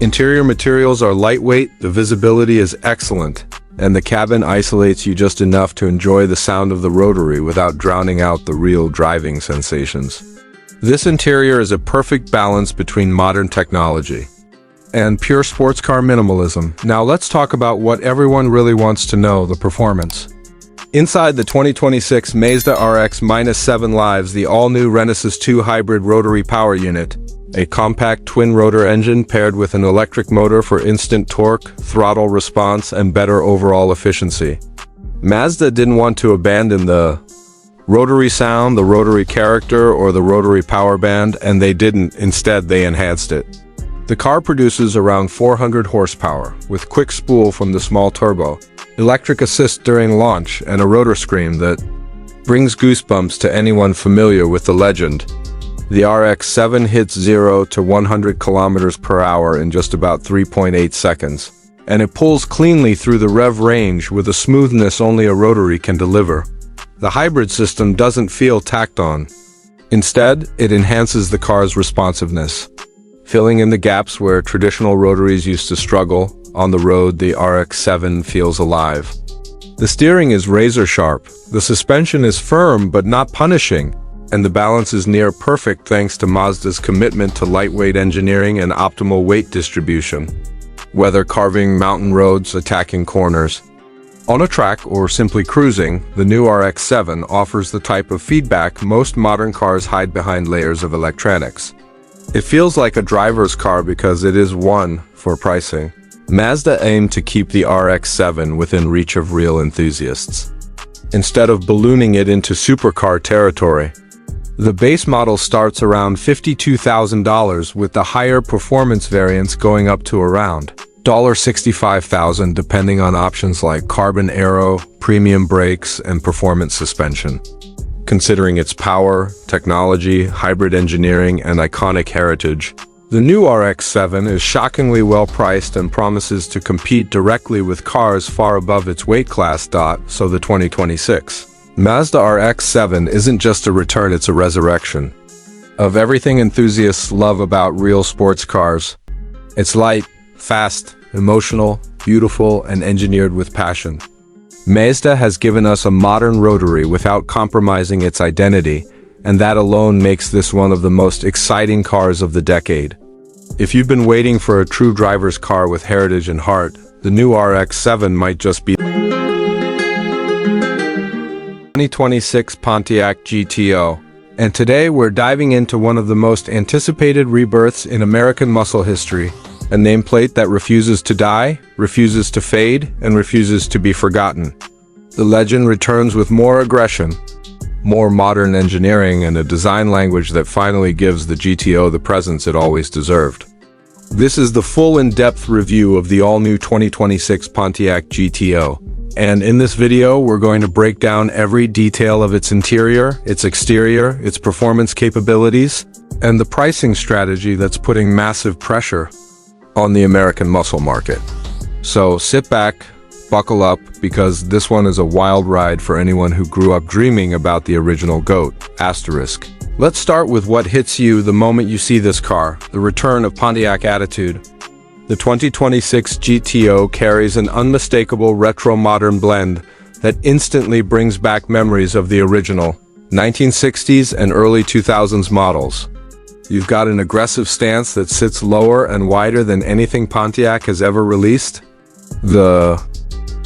Interior materials are lightweight, the visibility is excellent, and the cabin isolates you just enough to enjoy the sound of the rotary without drowning out the real driving sensations. This interior is a perfect balance between modern technology and pure sports car minimalism. Now let's talk about what everyone really wants to know, the performance. Inside the 2026 Mazda RX-7 lives the all-new Renesis 2 hybrid rotary power unit, a compact twin-rotor engine paired with an electric motor for instant torque, throttle response, and better overall efficiency. Mazda didn't want to abandon the rotary sound, the rotary character, or the rotary power band, and they didn't. Instead, they enhanced it. The car produces around 400 horsepower, with quick spool from the small turbo, electric assist during launch, and a rotor scream that brings goosebumps to anyone familiar with the legend. The RX-7 hits 0 to 100 kilometers per hour in just about 3.8 seconds, and it pulls cleanly through the rev range with a smoothness only a rotary can deliver. The hybrid system doesn't feel tacked on. Instead, it enhances the car's responsiveness, filling in the gaps where traditional rotaries used to struggle. On the road, the RX-7 feels alive. The steering is razor sharp, the suspension is firm but not punishing, and the balance is near perfect thanks to Mazda's commitment to lightweight engineering and optimal weight distribution. Whether carving mountain roads, attacking corners, on a track, or simply cruising, the new RX-7 offers the type of feedback most modern cars hide behind layers of electronics. It feels like a driver's car because it is one for pricing. Mazda aimed to keep the RX-7 within reach of real enthusiasts, instead of ballooning it into supercar territory. The base model starts around $52,000, with the higher performance variants going up to around $65,000 depending on options like carbon aero, premium brakes, and performance suspension. Considering its power, technology, hybrid engineering, and iconic heritage, the new RX-7 is shockingly well priced and promises to compete directly with cars far above its weight class. So the 2026 Mazda RX-7 isn't just a return, it's a resurrection of everything enthusiasts love about real sports cars. It's light, fast, emotional, beautiful, and engineered with passion. Mazda has given us a modern rotary without compromising its identity, and that alone makes this one of the most exciting cars of the decade. If you've been waiting for a true driver's car with heritage and heart, the new RX-7 might just be 2026 Pontiac GTO. And today we're diving into one of the most anticipated rebirths in American muscle history, a nameplate that refuses to die, refuses to fade, and refuses to be forgotten. The legend returns with more aggression, more modern engineering, and a design language that finally gives the GTO the presence it always deserved. This is the full in-depth review of the all-new 2026 Pontiac GTO. And in this video, we're going to break down every detail of its interior, its exterior, its performance capabilities, and the pricing strategy that's putting massive pressure on the American muscle market. So sit back, buckle up, because this one is a wild ride for anyone who grew up dreaming about the original GOAT, asterisk. Let's start with what hits you the moment you see this car, the return of Pontiac attitude. The 2026 GTO carries an unmistakable retro-modern blend that instantly brings back memories of the original 1960s and early 2000s models. You've got an aggressive stance that sits lower and wider than anything Pontiac has ever released. The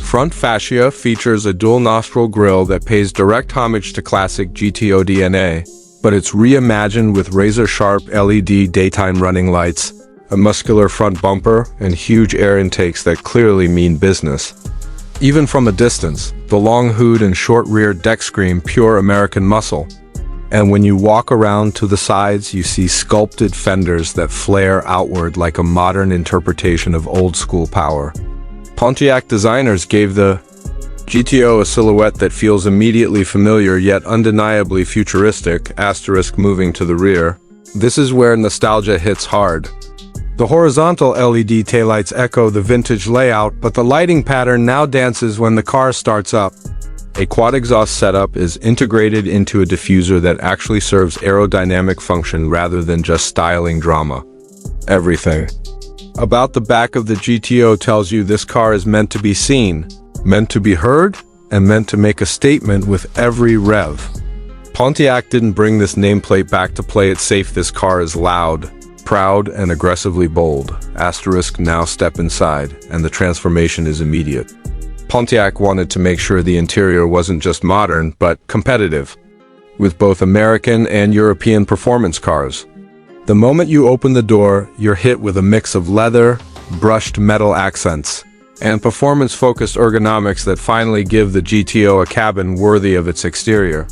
front fascia features a dual-nostril grille that pays direct homage to classic GTO DNA, but it's reimagined with razor-sharp LED daytime running lights, a muscular front bumper, and huge air intakes that clearly mean business. Even from a distance, the long hood and short rear deck scream pure American muscle. And when you walk around to the sides, you see sculpted fenders that flare outward like a modern interpretation of old-school power. Pontiac designers gave the GTO a silhouette that feels immediately familiar yet undeniably futuristic, asterisk moving to the rear. This is where nostalgia hits hard. The horizontal LED taillights echo the vintage layout, but the lighting pattern now dances when the car starts up. A quad exhaust setup is integrated into a diffuser that actually serves aerodynamic function rather than just styling drama. Everything about the back of the GTO tells you this car is meant to be seen, meant to be heard, and meant to make a statement with every rev. Pontiac didn't bring this nameplate back to play it safe. This car is loud, proud, and aggressively bold. Asterisk now step inside, and the transformation is immediate. Pontiac wanted to make sure the interior wasn't just modern, but competitive, with both American and European performance cars. The moment you open the door, you're hit with a mix of leather, brushed metal accents, and performance-focused ergonomics that finally give the GTO a cabin worthy of its exterior.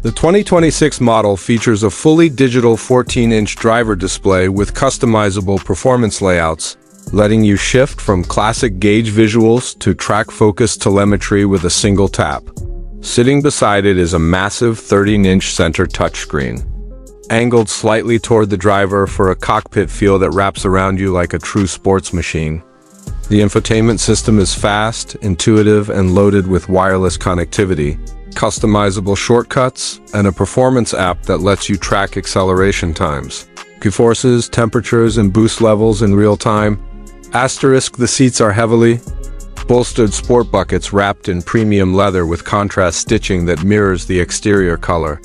The 2026 model features a fully digital 14-inch driver display with customizable performance layouts, letting you shift from classic gauge visuals to track-focused telemetry with a single tap. Sitting beside it is a massive 13-inch center touchscreen, angled slightly toward the driver for a cockpit feel that wraps around you like a true sports machine. The infotainment system is fast, intuitive, and loaded with wireless connectivity, customizable shortcuts, and a performance app that lets you track acceleration times, G-forces, temperatures, and boost levels in real time. Asterisk, the seats are heavily bolstered sport buckets wrapped in premium leather with contrast stitching that mirrors the exterior color.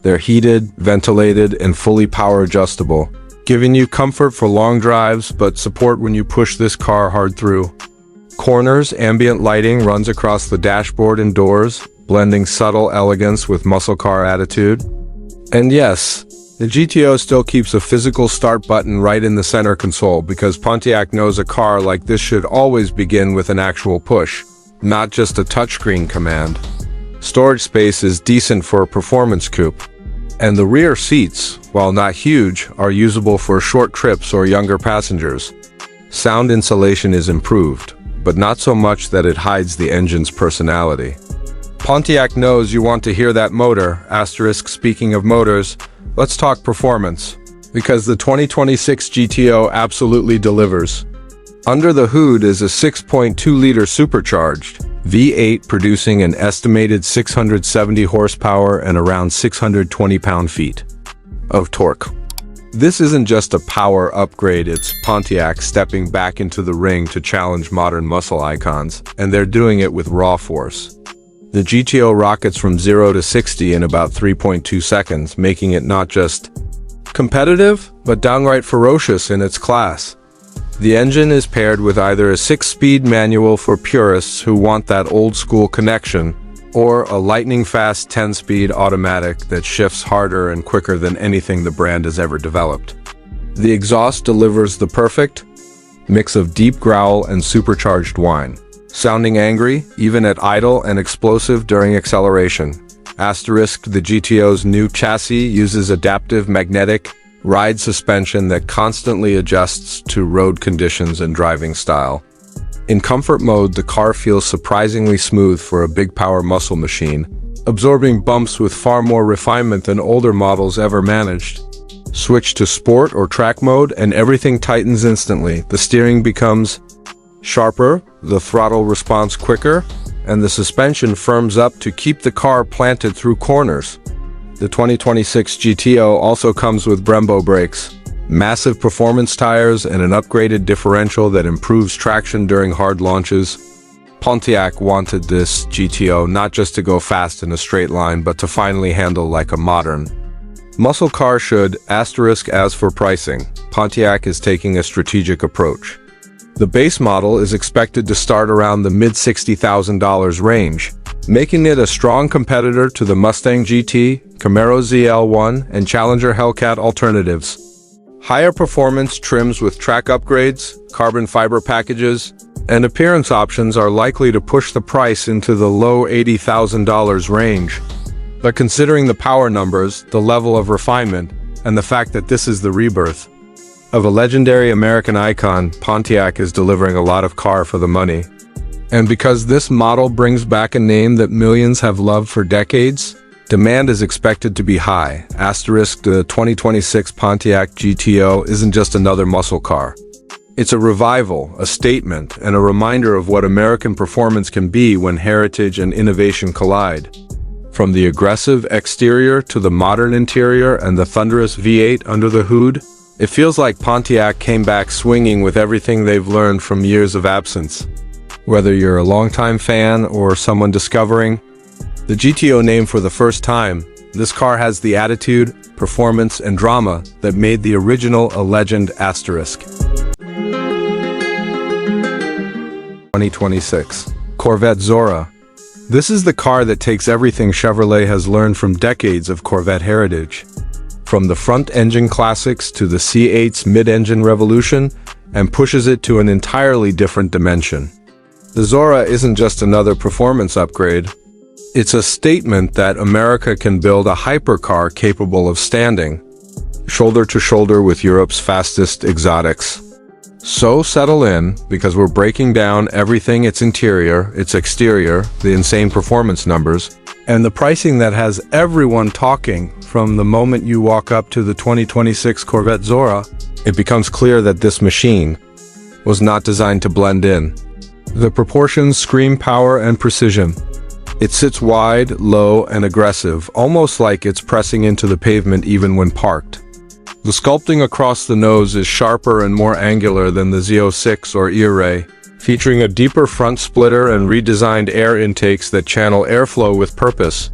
They're heated, ventilated, and fully power adjustable, giving you comfort for long drives but support when you push this car hard through corners. Ambient lighting runs across the dashboard and doors, blending subtle elegance with muscle car attitude. And yes, the GTO still keeps a physical start button right in the center console because Pontiac knows a car like this should always begin with an actual push, not just a touchscreen command. Storage space is decent for a performance coupe, and the rear seats, while not huge, are usable for short trips or younger passengers. Sound insulation is improved, but not so much that it hides the engine's personality. Pontiac knows you want to hear that motor, asterisk. Speaking of motors, let's talk performance, because the 2026 GTO absolutely delivers. Under the hood is a 6.2-liter supercharged V8 producing an estimated 670 horsepower and around 620 pound-feet of torque. This isn't just a power upgrade, it's Pontiac stepping back into the ring to challenge modern muscle icons, and they're doing it with raw force. The GTO rockets from 0 to 60 in about 3.2 seconds, making it not just competitive, but downright ferocious in its class. The engine is paired with either a 6-speed manual for purists who want that old-school connection, or a lightning-fast 10-speed automatic that shifts harder and quicker than anything the brand has ever developed. The exhaust delivers the perfect mix of deep growl and supercharged whine, sounding angry even at idle and explosive during acceleration. Asterisk, the GTO's new chassis uses adaptive magnetic ride suspension that constantly adjusts to road conditions and driving style. In comfort mode, the car feels surprisingly smooth for a big power muscle machine, absorbing bumps with far more refinement than older models ever managed. Switch to sport or track mode and everything tightens instantly. The steering becomes sharper, the throttle responds quicker, and the suspension firms up to keep the car planted through corners. The 2026 GTO also comes with Brembo brakes, massive performance tires, and an upgraded differential that improves traction during hard launches. Pontiac wanted this GTO not just to go fast in a straight line, but to finally handle like a modern muscle car should. As for pricing, Pontiac is taking a strategic approach. The base model is expected to start around the mid-$60,000 range, making it a strong competitor to the Mustang GT, Camaro ZL1, and Challenger Hellcat alternatives. Higher performance trims with track upgrades, carbon fiber packages, and appearance options are likely to push the price into the low $80,000 range. But considering the power numbers, the level of refinement, and the fact that this is the rebirth of a legendary American icon, Pontiac is delivering a lot of car for the money. And because this model brings back a name that millions have loved for decades, demand is expected to be high. The 2026 Pontiac GTO isn't just another muscle car. It's a revival, a statement, and a reminder of what American performance can be when heritage and innovation collide. From the aggressive exterior to the modern interior and the thunderous V8 under the hood, it feels like Pontiac came back swinging with everything they've learned from years of absence. Whether you're a longtime fan or someone discovering the GTO name for the first time, this car has the attitude, performance, and drama that made the original a legend. 2026 Corvette Zora. This is the car that takes everything Chevrolet has learned from decades of Corvette heritage. From the front-engine classics to the C8's mid-engine revolution, and pushes it to an entirely different dimension. The Zora isn't just another performance upgrade. It's a statement that America can build a hypercar capable of standing shoulder to shoulder with Europe's fastest exotics. So settle in, because we're breaking down everything: its interior, its exterior, the insane performance numbers, and the pricing that has everyone talking. From the moment you walk up to the 2026 Corvette Zora, it becomes clear that this machine was not designed to blend in. The proportions scream power and precision. It sits wide, low, and aggressive, almost like it's pressing into the pavement even when parked. The sculpting across the nose is sharper and more angular than the Z06 or E-Ray, featuring a deeper front splitter and redesigned air intakes that channel airflow with purpose.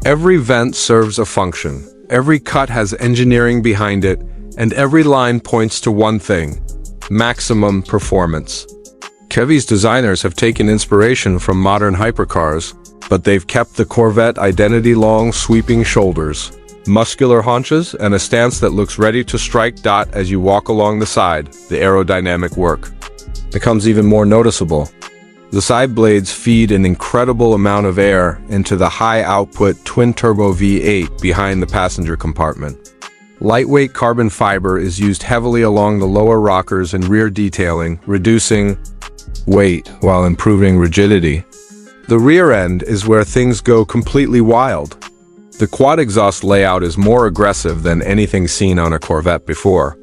Every vent serves a function, every cut has engineering behind it, and every line points to one thing: maximum performance. Chevy's designers have taken inspiration from modern hypercars, but they've kept the Corvette identity: long, sweeping shoulders, muscular haunches, and a stance that looks ready to strike. As you walk along the side, the aerodynamic work becomes even more noticeable. The side blades feed an incredible amount of air into the high-output twin-turbo V8 behind the passenger compartment. Lightweight carbon fiber is used heavily along the lower rockers and rear detailing, reducing weight while improving rigidity. The rear end is where things go completely wild. The quad exhaust layout is more aggressive than anything seen on a Corvette before.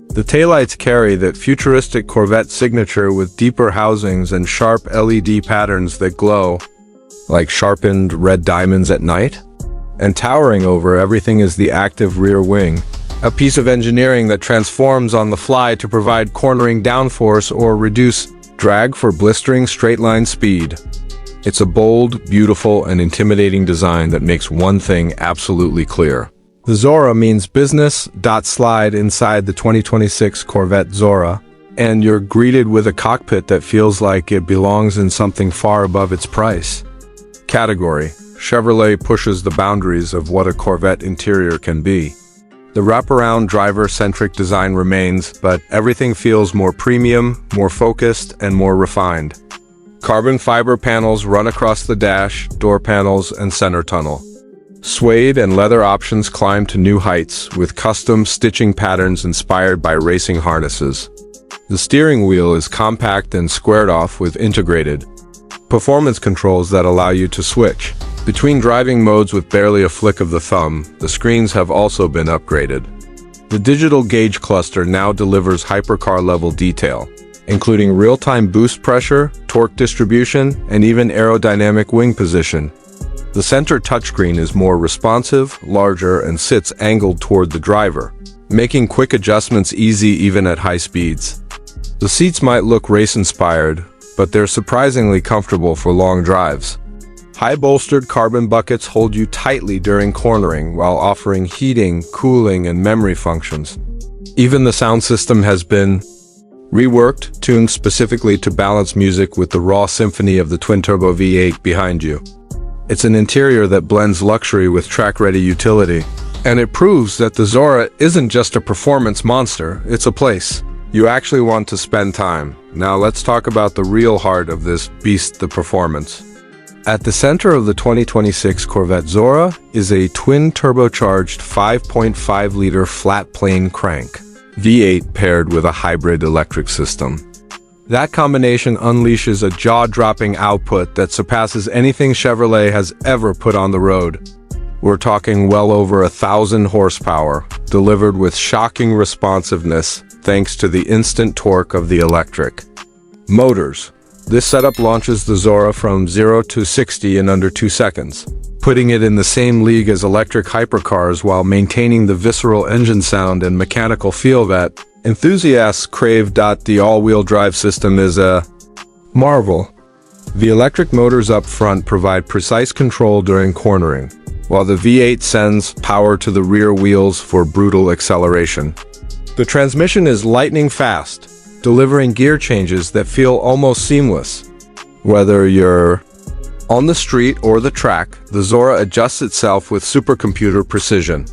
The taillights carry that futuristic Corvette signature with deeper housings and sharp LED patterns that glow like sharpened red diamonds at night. And towering over everything is the active rear wing, a piece of engineering that transforms on the fly to provide cornering downforce or reduce drag for blistering straight-line speed. It's a bold, beautiful, and intimidating design that makes one thing absolutely clear. The Zora means business. Slide inside the 2026 Corvette Zora, and you're greeted with a cockpit that feels like it belongs in something far above its price. Category: Chevrolet pushes the boundaries of what a Corvette interior can be. The wraparound driver-centric design remains, but everything feels more premium, more focused, and more refined. Carbon fiber panels run across the dash, door panels, and center tunnel. Suede and leather options climb to new heights, with custom stitching patterns inspired by racing harnesses. The steering wheel is compact and squared off with integrated performance controls that allow you to switch between driving modes with barely a flick of the thumb. The screens have also been upgraded. The digital gauge cluster now delivers hypercar-level detail, including real-time boost pressure, torque distribution, and even aerodynamic wing position. The center touchscreen is more responsive, larger, and sits angled toward the driver, making quick adjustments easy even at high speeds. The seats might look race-inspired, but they're surprisingly comfortable for long drives. High-bolstered carbon buckets hold you tightly during cornering while offering heating, cooling, and memory functions. Even the sound system has been reworked, tuned specifically to balance music with the raw symphony of the twin-turbo V8 behind you. It's an interior that blends luxury with track-ready utility, and it proves that the Zora isn't just a performance monster, it's a place you actually want to spend time. Now let's talk about the real heart of this beast, the performance. At the center of the 2026 Corvette Zora is a twin-turbocharged 5.5-liter flat-plane crank V8 paired with a hybrid electric system. That combination unleashes a jaw-dropping output that surpasses anything Chevrolet has ever put on the road. We're talking well over 1,000 horsepower, delivered with shocking responsiveness thanks to the instant torque of the electric motors. This setup launches the Zora from 0 to 60 in under 2 seconds, putting it in the same league as electric hypercars while maintaining the visceral engine sound and mechanical feel that enthusiasts crave. The all-wheel drive system is a marvel. The electric motors up front provide precise control during cornering, while the V8 sends power to the rear wheels for brutal acceleration. The transmission is lightning fast, delivering gear changes that feel almost seamless. Whether you're on the street or the track, the Zora adjusts itself with supercomputer precision.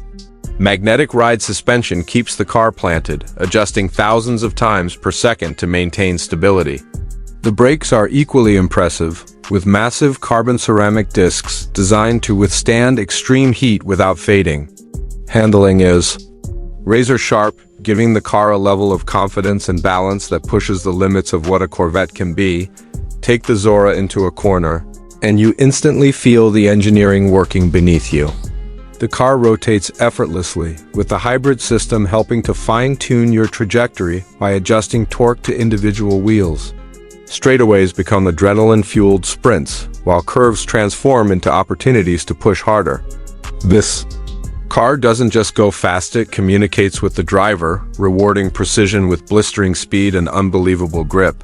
Magnetic ride suspension keeps the car planted, adjusting thousands of times per second to maintain stability. The brakes are equally impressive, with massive carbon ceramic discs designed to withstand extreme heat without fading. Handling is razor sharp, giving the car a level of confidence and balance that pushes the limits of what a Corvette can be. Take the Zora into a corner, and you instantly feel the engineering working beneath you. The car rotates effortlessly, with the hybrid system helping to fine-tune your trajectory by adjusting torque to individual wheels. Straightaways become adrenaline-fueled sprints, while curves transform into opportunities to push harder. This car doesn't just go fast, it communicates with the driver, rewarding precision with blistering speed and unbelievable grip.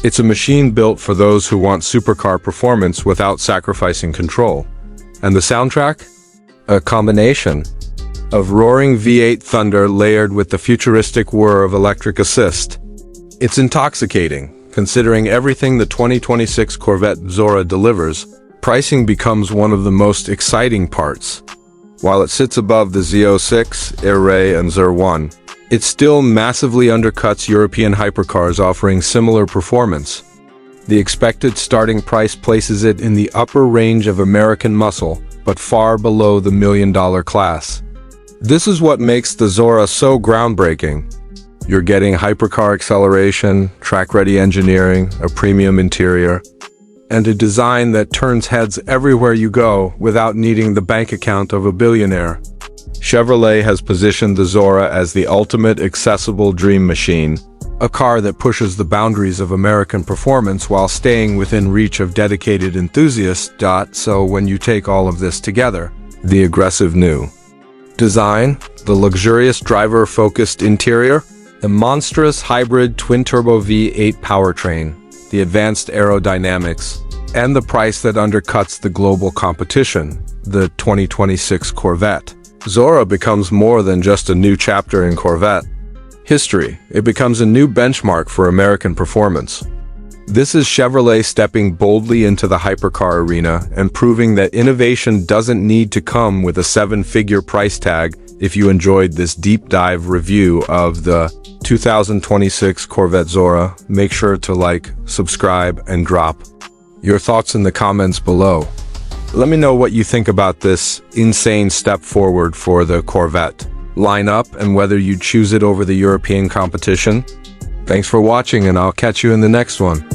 It's a machine built for those who want supercar performance without sacrificing control. And the soundtrack? A combination of roaring V8 thunder layered with the futuristic whir of electric assist. It's intoxicating, considering everything the 2026 Corvette Zora delivers. Pricing becomes one of the most exciting parts. While it sits above the Z06, Air Ray, and ZR1, it still massively undercuts European hypercars offering similar performance. The expected starting price places it in the upper range of American muscle, but far below the $1 million class. This is what makes the Zora so groundbreaking. You're getting hypercar acceleration, track-ready engineering, a premium interior, and a design that turns heads everywhere you go without needing the bank account of a billionaire. Chevrolet has positioned the Zora as the ultimate accessible dream machine, a car that pushes the boundaries of American performance while staying within reach of dedicated enthusiasts. So when you take all of this together, the aggressive new design, the luxurious driver-focused interior, the monstrous hybrid twin-turbo V8 powertrain, the advanced aerodynamics, and the price that undercuts the global competition, the 2026 Corvette Zora becomes more than just a new chapter in Corvette history. It becomes a new benchmark for American performance. This is Chevrolet stepping boldly into the hypercar arena and proving that innovation doesn't need to come with a 7-figure price tag. If you enjoyed this deep dive review of the 2026 Corvette Zora, make sure to like, subscribe, and drop your thoughts in the comments below. Let me know what you think about this insane step forward for the Corvette lineup and whether you'd choose it over the European competition. Thanks for watching, and I'll catch you in the next one.